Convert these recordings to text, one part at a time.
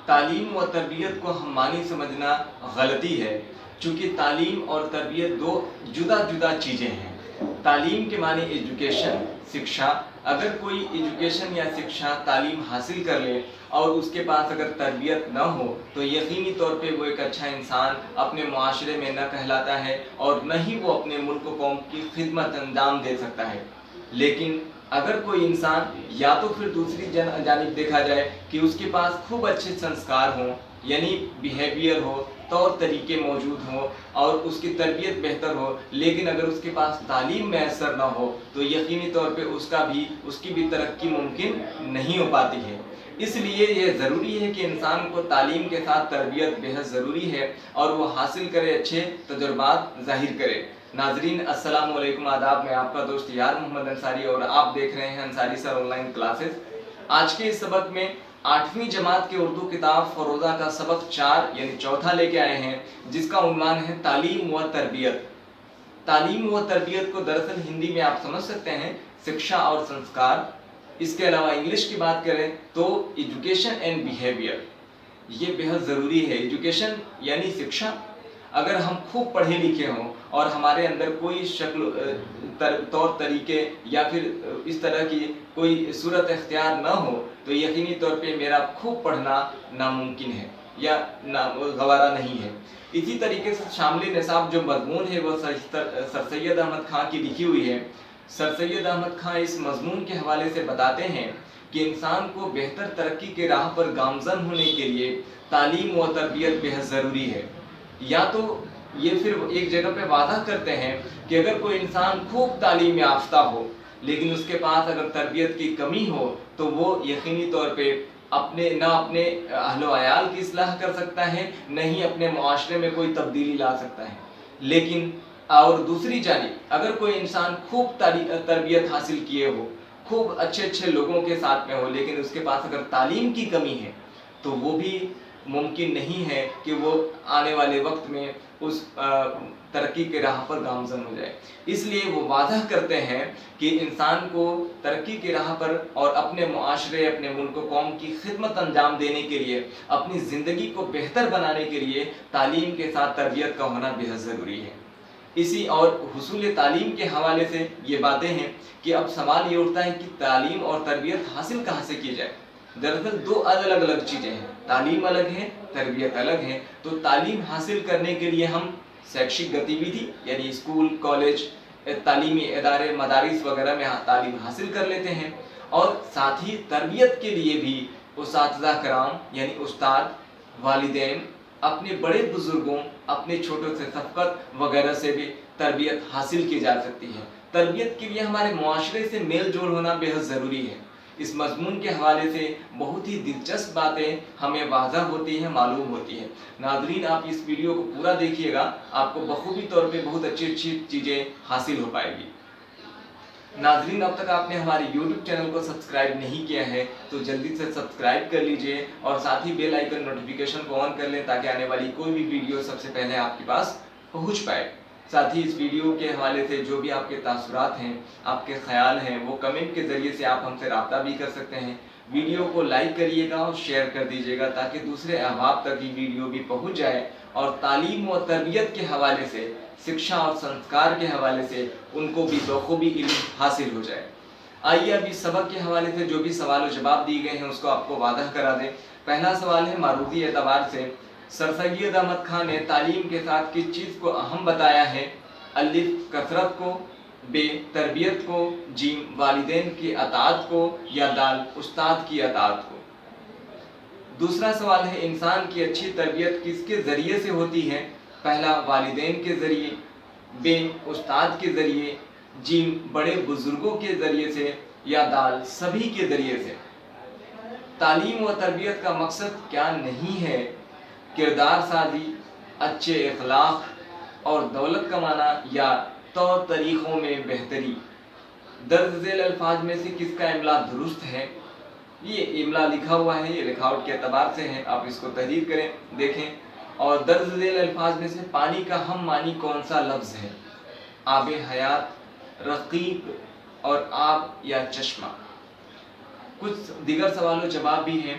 تعلیم و تربیت کو ہم معنی سمجھنا غلطی ہے، چونکہ تعلیم اور تربیت دو جدا جدا چیزیں ہیں۔ تعلیم کے معنی ایجوکیشن، شکشا۔ اگر کوئی ایجوکیشن یا شکشا تعلیم حاصل کر لے اور اس کے پاس اگر تربیت نہ ہو تو یقینی طور پہ وہ ایک اچھا انسان اپنے معاشرے میں نہ کہلاتا ہے اور نہ ہی وہ اپنے ملک و قوم کی خدمت انجام دے سکتا ہے۔ لیکن اگر کوئی انسان یا تو پھر دوسری جانب دیکھا جائے کہ اس کے پاس خوب اچھے سنسکار ہوں، یعنی بیہیویئر ہو، طور طریقے موجود ہوں اور اس کی تربیت بہتر ہو، لیکن اگر اس کے پاس تعلیم میسر نہ ہو تو یقینی طور پہ اس کی بھی ترقی ممکن نہیں ہو پاتی ہے۔ اس لیے یہ ضروری ہے کہ انسان کو تعلیم کے ساتھ تربیت بہت ضروری ہے اور وہ حاصل کرے، اچھے تجربات ظاہر کرے۔ ناظرین السلام علیکم، آداب، میں آپ کا دوست یار محمد انصاری اور آپ دیکھ رہے ہیں انصاری سر آن لائن کلاسز۔ آج کے اس سبق میں 8ویں جماعت کے اردو کتاب فروزہ کا سبق 4 یعنی چوتھا لے کے آئے ہیں، جس کا عنوان ہے تعلیم و تربیت۔ تعلیم و تربیت کو دراصل ہندی میں آپ سمجھ سکتے ہیں شکشا اور سنسکار۔ اس کے علاوہ انگلش کی بات کریں تو ایجوکیشن اینڈ بیہیویئر، یہ بہت ضروری ہے۔ ایجوکیشن یعنی شکشا۔ اگر ہم خوب پڑھے لکھے ہوں اور ہمارے اندر کوئی شکل طور طریقے یا پھر اس طرح کی کوئی صورت اختیار نہ ہو تو یقینی طور پہ میرا خوب پڑھنا ناممکن ہے یا گوارا نہیں ہے۔ اسی طریقے سے شامل نصاب جو مضمون ہے وہ سر سید احمد خان کی لکھی ہوئی ہے۔ سر سید احمد خان اس مضمون کے حوالے سے بتاتے ہیں کہ انسان کو بہتر ترقی کے راہ پر گامزن ہونے کے لیے تعلیم و تربیت بہت ضروری ہے۔ یا تو یہ پھر ایک جگہ پہ وعدہ کرتے ہیں کہ اگر کوئی انسان خوب تعلیم یافتہ ہو لیکن اس کے پاس اگر تربیت کی کمی ہو تو وہ یقینی طور پہ نہ اپنے اہل و عیال کی اصلاح کر سکتا ہے، نہ ہی اپنے معاشرے میں کوئی تبدیلی لا سکتا ہے۔ لیکن اور دوسری جانب اگر کوئی انسان خوب تربیت حاصل کیے ہو، خوب اچھے لوگوں کے ساتھ میں ہو، لیکن اس کے پاس اگر تعلیم کی کمی ہے تو وہ بھی ممکن نہیں ہے کہ وہ آنے والے وقت میں اس ترقی کے راہ پر گامزن ہو جائے۔ اس لیے وہ وعدہ کرتے ہیں کہ انسان کو ترقی کے راہ پر اور اپنے معاشرے، اپنے ملک و قوم کی خدمت انجام دینے کے لیے، اپنی زندگی کو بہتر بنانے کے لیے تعلیم کے ساتھ تربیت کا ہونا بہت ضروری ہے۔ اسی اور حصول تعلیم کے حوالے سے یہ باتیں ہیں کہ اب سوال یہ اٹھتا ہے کہ تعلیم اور تربیت حاصل کہاں سے کی جائے۔ دراصل دو الگ چیزیں ہیں، تعلیم الگ ہے، تربیت الگ ہے۔ تو تعلیم حاصل کرنے کے لیے ہم شیکشک گتیودھی یعنی اسکول، کالج، تعلیمی ادارے، مدارس وغیرہ میں تعلیم حاصل کر لیتے ہیں، اور ساتھ ہی تربیت کے لیے بھی اساتذہ کرام یعنی استاد، والدین، اپنے بڑے بزرگوں، اپنے چھوٹوں سے شفقت وغیرہ سے بھی تربیت حاصل کی جا سکتی ہے۔ تربیت کے لیے ہمارے معاشرے سے میل جول ہونا بہت ضروری ہے۔ اس مضمون کے حوالے سے بہت ہی دلچسپ باتیں ہمیں واضح ہوتی ہیں، معلوم ہوتی ہیں۔ ناظرین آپ اس ویڈیو کو پورا دیکھیے گا، آپ کو بخوبی طور پہ بہت اچھی چیزیں حاصل ہو پائے گی۔ ناظرین اب تک آپ نے ہمارے یوٹیوب چینل کو سبسکرائب نہیں کیا ہے تو جلدی سے سبسکرائب کر لیجئے اور ساتھ ہی بیل آئیکن نوٹیفیکیشن کو آن کر لیں تاکہ آنے والی کوئی بھی ویڈیو سب سے پہلے آپ کے پاس پہنچ پائے۔ ساتھ ہی اس ویڈیو کے حوالے سے جو بھی آپ کے تاثرات ہیں، آپ کے خیال ہیں، وہ کمنٹ کے ذریعے سے آپ ہم سے رابطہ بھی کر سکتے ہیں۔ ویڈیو کو لائک کریے گا اور شیئر کر دیجیے گا تاکہ دوسرے احباب تک یہ ویڈیو بھی پہنچ جائے اور تعلیم و تربیت کے حوالے سے، شکشا اور سنسکار کے حوالے سے ان کو بھی بخوبی علم حاصل ہو جائے۔ آئیے اب اس سبق کے حوالے سے جو بھی سوال و جواب دیے گئے ہیں اس کو آپ کو واضح کرا دیں۔ پہلا سوال ہے معروضی اعتبار سے سر سید احمد خان نے تعلیم کے ساتھ کس چیز کو اہم بتایا ہے؟ الف کثرت کو، ب تربیت کو، جیم والدین کی اطاعت کو، یا دال استاد کی اطاعت کو۔ دوسرا سوال ہے انسان کی اچھی تربیت کس کے ذریعے سے ہوتی ہے؟ پہلا والدین کے ذریعے، ب استاد کے ذریعے، جیم بڑے بزرگوں کے ذریعے سے، یا دال سبھی کے ذریعے سے۔ تعلیم و تربیت کا مقصد کیا نہیں ہے؟ کردار سازی، اچھے اخلاق اور دولت کمانا، یا طور طریقوں میں بہتری۔ درج ذیل الفاظ میں سے کس کا املا درست ہے؟ یہ املا لکھا ہوا ہے، یہ لکھاوٹ کے اعتبار سے ہے، آپ اس کو تحریر کریں، دیکھیں۔ اور درج ذیل الفاظ میں سے پانی کا ہم معنی کون سا لفظ ہے؟ آب حیات، رقیق اور آب یا چشمہ۔ کچھ دیگر سوال و جواب بھی ہیں۔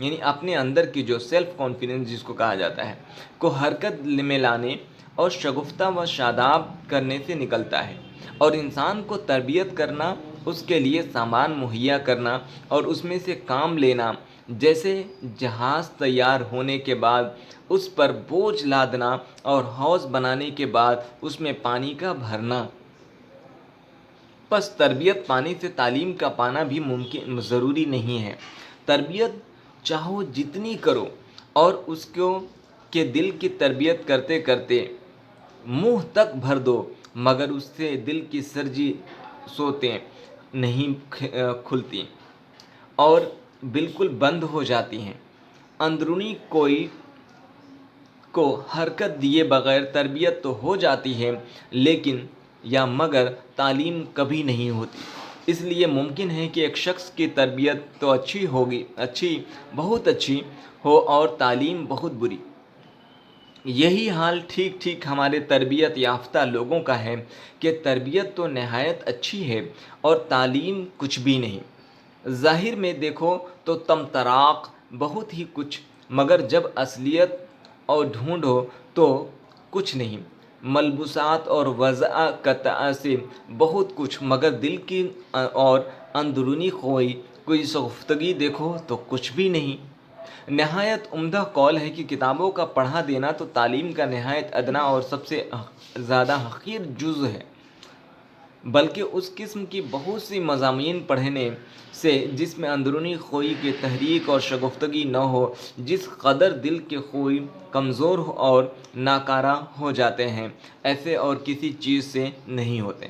یعنی اپنے اندر کی جو سیلف کانفیڈنس جس کو کہا جاتا ہے کو حرکت میں لانے اور شگفتہ و شاداب کرنے سے نکلتا ہے، اور انسان کو تربیت کرنا، اس کے لیے سامان مہیا کرنا اور اس میں سے کام لینا، جیسے جہاز تیار ہونے کے بعد اس پر بوجھ لادنا اور حوض بنانے کے بعد اس میں پانی کا بھرنا۔ پس تربیت پانے سے تعلیم کا پانا بھی ممکن ضروری نہیں ہے۔ تربیت چاہو جتنی کرو اور اس کو کے دل کی تربیت کرتے کرتے منہ تک بھر دو، مگر اس سے دل کی سرجی سوتیں نہیں کھلتی اور بالکل بند ہو جاتی ہیں۔ اندرونی کوئی کو حرکت دیے بغیر تربیت تو ہو جاتی ہے، لیکن یا مگر تعلیم کبھی نہیں ہوتی۔ اس لیے ممکن ہے کہ ایک شخص کی تربیت تو اچھی ہوگی، بہت اچھی ہو، اور تعلیم بہت بری۔ یہی حال ٹھیک ہمارے تربیت یافتہ لوگوں کا ہے کہ تربیت تو نہایت اچھی ہے اور تعلیم کچھ بھی نہیں۔ ظاہر میں دیکھو تو طمطراق بہت ہی کچھ، مگر جب اصلیت اور ڈھونڈو تو کچھ نہیں۔ ملبوسات اور وضع قطع سے بہت کچھ، مگر دل کی اور اندرونی کوئی شگفتگی دیکھو تو کچھ بھی نہیں۔ نہایت عمدہ قول ہے کہ کتابوں کا پڑھا دینا تو تعلیم کا نہایت ادنا اور سب سے زیادہ حقیر جزء ہے، بلکہ اس قسم کی بہت سی مضامین پڑھنے سے جس میں اندرونی خوئی کی تحریک اور شگفتگی نہ ہو، جس قدر دل کے خوئی کمزور اور ناکارہ ہو جاتے ہیں، ایسے اور کسی چیز سے نہیں ہوتے۔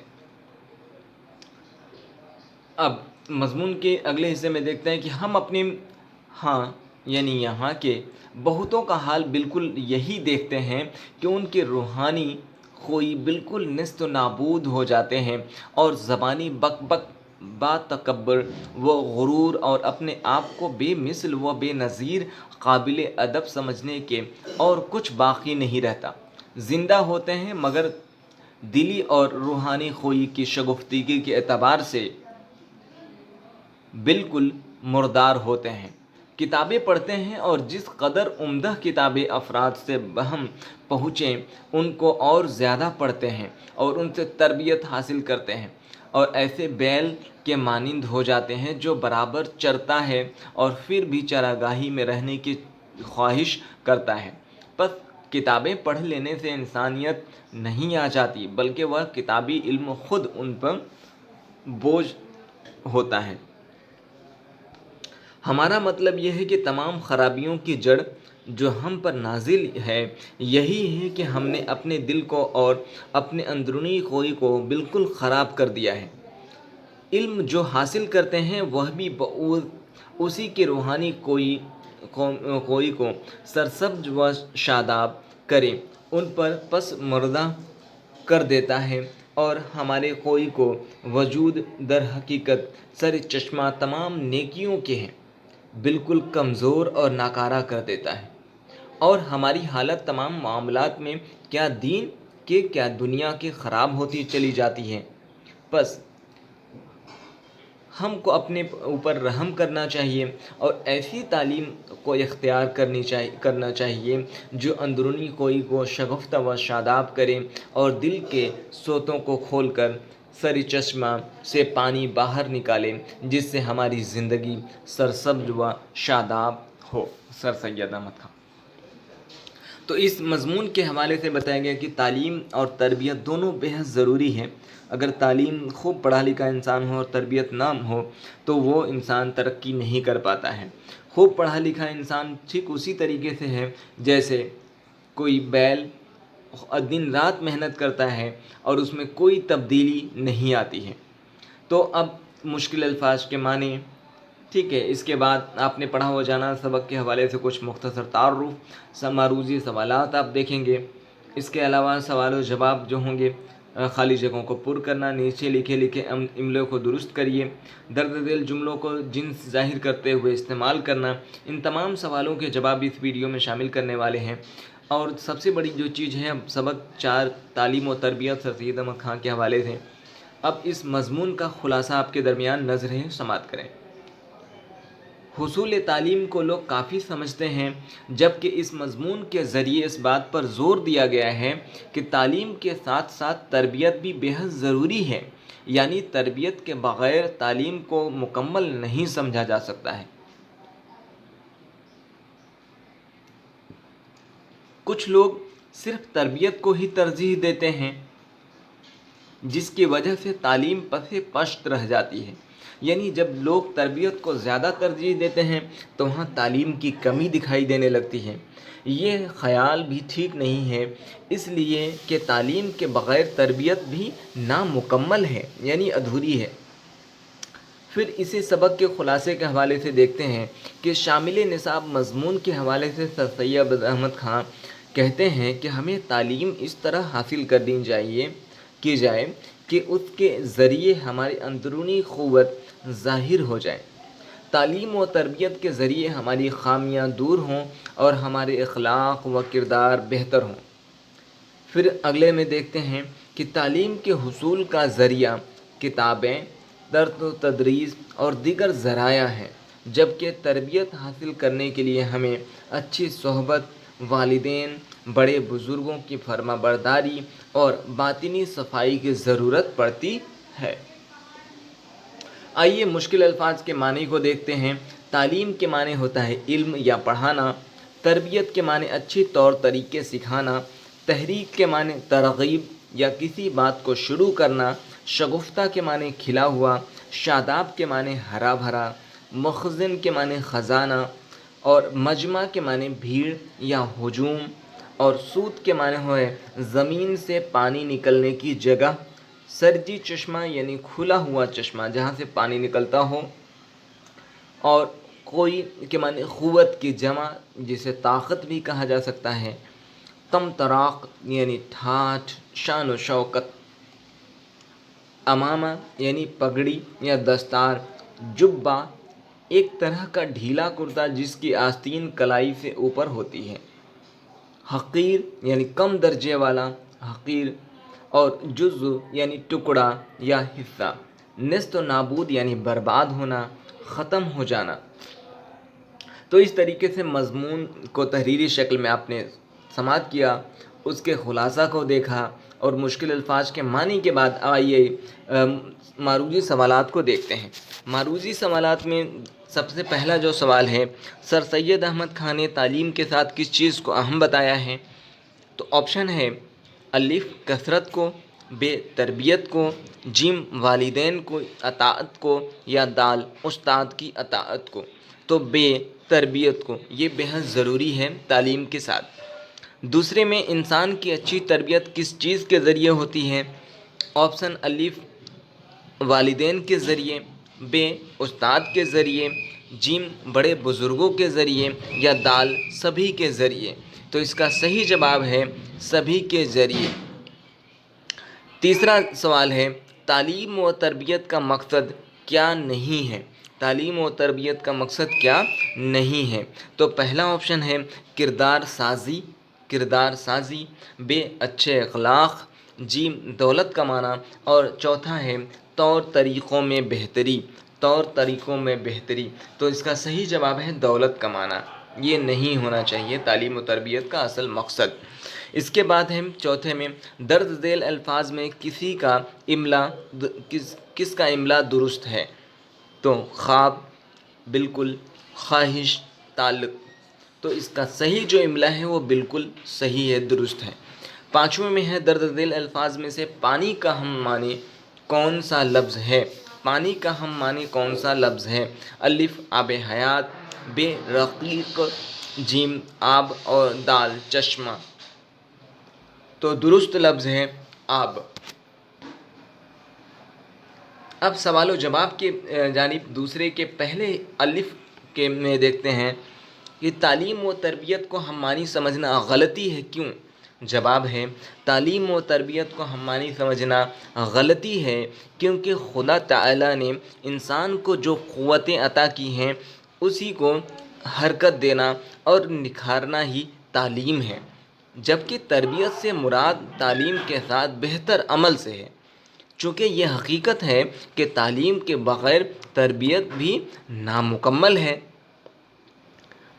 اب مضمون کے اگلے حصے میں دیکھتے ہیں کہ ہم اپنے یعنی یہاں کے بہتوں کا حال بالکل یہی دیکھتے ہیں کہ ان کے روحانی خوئی بالکل نیست و نابود ہو جاتے ہیں اور زبانی بک بک، با تکبر و غرور اور اپنے آپ کو بے مثل و بے نظیر قابل ادب سمجھنے کے اور کچھ باقی نہیں رہتا۔ زندہ ہوتے ہیں مگر دلی اور روحانی خوئی کی شگفتگی کے اعتبار سے بالکل مردار ہوتے ہیں۔ کتابیں پڑھتے ہیں اور جس قدر عمدہ کتابیں افراد سے بہم پہنچیں ان کو اور زیادہ پڑھتے ہیں اور ان سے تربیت حاصل کرتے ہیں، اور ایسے بیل کے مانند ہو جاتے ہیں جو برابر چرتا ہے اور پھر بھی چراگاہی میں رہنے کی خواہش کرتا ہے۔ بس کتابیں پڑھ لینے سے انسانیت نہیں آ جاتی، بلکہ وہ کتابی علم خود ان پر بوجھ ہوتا ہے۔ ہمارا مطلب یہ ہے کہ تمام خرابیوں کی جڑ جو ہم پر نازل ہے یہی ہے کہ ہم نے اپنے دل کو اور اپنے اندرونی خوئی کو بالکل خراب کر دیا ہے۔ علم جو حاصل کرتے ہیں وہ بھی اسی کے روحانی خوئی کو سرسبز و شاداب کرے ان پر پس مردہ کر دیتا ہے، اور ہمارے خوئی کو وجود در حقیقت سر چشمہ تمام نیکیوں کے ہیں بالکل کمزور اور ناکارہ کر دیتا ہے، اور ہماری حالت تمام معاملات میں کیا دین کے کیا دنیا کے خراب ہوتی چلی جاتی ہے۔ بس ہم کو اپنے اوپر رحم کرنا چاہیے اور ایسی تعلیم کو اختیار کرنا چاہیے جو اندرونی خوئی کو شگفتہ و شاداب کرے اور دل کے سوتوں کو کھول کر سر چشمہ سے پانی باہر نکالے، جس سے ہماری زندگی سرسبز و شاداب ہو۔ سر سید احمد خان۔ تو اس مضمون کے حوالے سے بتایا گیا کہ تعلیم اور تربیت دونوں بہت ضروری ہیں۔ اگر تعلیم خوب پڑھا لکھا انسان ہو اور تربیت نہ ہو تو وہ انسان ترقی نہیں کر پاتا ہے۔ خوب پڑھا لکھا انسان ٹھیک اسی طریقے سے ہے جیسے کوئی بیل دن رات محنت کرتا ہے اور اس میں کوئی تبدیلی نہیں آتی ہے۔ تو اب مشکل الفاظ کے معنی ٹھیک ہے، اس کے بعد آپ نے پڑھا ہو جانا سبق کے حوالے سے کچھ مختصر تعارف، معروضی سوالات آپ دیکھیں گے۔ اس کے علاوہ سوال و جواب جو ہوں گے، خالی جگہوں کو پر کرنا، نیچے لکھے املے کو درست کریے، درد دل جملوں کو جنس ظاہر کرتے ہوئے استعمال کرنا، ان تمام سوالوں کے جواب اس ویڈیو میں شامل کرنے والے ہیں۔ اور سب سے بڑی جو چیز ہے، سبق 4 تعلیم و تربیت سر سید احمد خان کے حوالے سے۔ اب اس مضمون کا خلاصہ آپ کے درمیان نظر ہے، سماعت کریں۔ حصول تعلیم کو لوگ کافی سمجھتے ہیں، جبکہ اس مضمون کے ذریعے اس بات پر زور دیا گیا ہے کہ تعلیم کے ساتھ ساتھ تربیت بھی بے حد ضروری ہے، یعنی تربیت کے بغیر تعلیم کو مکمل نہیں سمجھا جا سکتا ہے۔ کچھ لوگ صرف تربیت کو ہی ترجیح دیتے ہیں، جس کی وجہ سے تعلیم پس پشت رہ جاتی ہے، یعنی جب لوگ تربیت کو زیادہ ترجیح دیتے ہیں تو وہاں تعلیم کی کمی دکھائی دینے لگتی ہے۔ یہ خیال بھی ٹھیک نہیں ہے، اس لیے کہ تعلیم کے بغیر تربیت بھی نامکمل ہے، یعنی ادھوری ہے۔ پھر اسی سبق کے خلاصے کے حوالے سے دیکھتے ہیں کہ شامل نصاب مضمون کے حوالے سے سر سید احمد خان کہتے ہیں کہ ہمیں تعلیم اس طرح حاصل کی جائے کہ اس کے ذریعے ہماری اندرونی قوت ظاہر ہو جائے۔ تعلیم و تربیت کے ذریعے ہماری خامیاں دور ہوں اور ہمارے اخلاق و کردار بہتر ہوں۔ پھر اگلے میں دیکھتے ہیں کہ تعلیم کے حصول کا ذریعہ کتابیں، درس و تدریس اور دیگر ذرائع ہیں، جبکہ تربیت حاصل کرنے کے لیے ہمیں اچھی صحبت، والدین، بڑے بزرگوں کی فرما برداری اور باطنی صفائی کی ضرورت پڑتی ہے۔ آئیے مشکل الفاظ کے معنی کو دیکھتے ہیں۔ تعلیم کے معنی ہوتا ہے علم یا پڑھانا، تربیت کے معنی اچھی طور طریقے سکھانا، تحریک کے معنی ترغیب یا کسی بات کو شروع کرنا، شگفتہ کے معنی کھلا ہوا، شاداب کے معنی ہرا بھرا، مخزن کے معنی خزانہ، اور مجمع کے معنی بھیڑ یا ہجوم، اور سود کے معنی ہوئے زمین سے پانی نکلنے کی جگہ، سرجی چشمہ یعنی کھلا ہوا چشمہ جہاں سے پانی نکلتا ہو، اور کوئی کے معنی قوت کی جمع جسے طاقت بھی کہا جا سکتا ہے، تم تراق یعنی ٹھاٹھ، شان و شوکت، امامہ یعنی پگڑی یا دستار، جبہ ایک طرح کا ڈھیلا کرتا جس کی آستین کلائی سے اوپر ہوتی ہے، حقیر یعنی کم درجے والا، حقیر، اور جزء یعنی ٹکڑا یا حصہ، نیست و نابود یعنی برباد ہونا، ختم ہو جانا۔ تو اس طریقے سے مضمون کو تحریری شکل میں آپ نے سماعت کیا، اس کے خلاصہ کو دیکھا، اور مشکل الفاظ کے معنی کے بعد آئیے معروضی سوالات کو دیکھتے ہیں۔ معروضی سوالات میں سب سے پہلا جو سوال ہے، سر سید احمد خان نے تعلیم کے ساتھ کس چیز کو اہم بتایا ہے؟ تو آپشن ہے الف کثرت کو، ب تربیت کو، جیم والدین کو اطاعت کو، یا دال استاد کی اطاعت کو۔ تو ب تربیت کو، یہ بہت ضروری ہے تعلیم کے ساتھ۔ دوسرے میں انسان کی اچھی تربیت کس چیز کے ذریعے ہوتی ہے؟ آپشن الف والدین کے ذریعے، ب استاد کے ذریعے، جیم بڑے بزرگوں کے ذریعے، یا دال سبھی کے ذریعے۔ تو اس کا صحیح جواب ہے سبھی کے ذریعے۔ تیسرا سوال ہے تعلیم و تربیت کا مقصد کیا نہیں ہے؟ تعلیم و تربیت کا مقصد کیا نہیں ہے؟ تو پہلا آپشن ہے کردار سازی، ب اچھے اخلاق، جیم دولت کمانا، اور چوتھا ہے طور طریقوں میں بہتری۔ تو اس کا صحیح جواب ہے دولت کمانا۔ یہ نہیں ہونا چاہیے تعلیم و تربیت کا اصل مقصد۔ اس کے بعد ہے چوتھے میں درج ذیل الفاظ میں کس کا املا درست ہے؟ تو خواب، بالکل، خواہش، تعلق۔ تو اس کا صحیح جو املا ہے وہ بالکل صحیح ہے، درست ہے۔ پانچویں میں ہے درج ذیل الفاظ میں سے پانی کا ہم معنی کون سا لفظ ہے؟ پانی کا ہم معنی کون سا لفظ ہے؟ الف آب حیات، ب رقیق، جیم آب، اور دال چشمہ۔ تو درست لفظ ہے آب۔ اب سوال و جواب کے جانب دوسرے کے پہلے الف کے میں دیکھتے ہیں کہ تعلیم و تربیت کو ہم معنی سمجھنا غلطی ہے کیوں؟ جواب ہے تعلیم و تربیت کو ہم معنی سمجھنا غلطی ہے کیونکہ خدا تعالیٰ نے انسان کو جو قوتیں عطا کی ہیں اسی کو حرکت دینا اور نکھارنا ہی تعلیم ہے، جبکہ تربیت سے مراد تعلیم کے ساتھ بہتر عمل سے ہے، چونکہ یہ حقیقت ہے کہ تعلیم کے بغیر تربیت بھی نامکمل ہے۔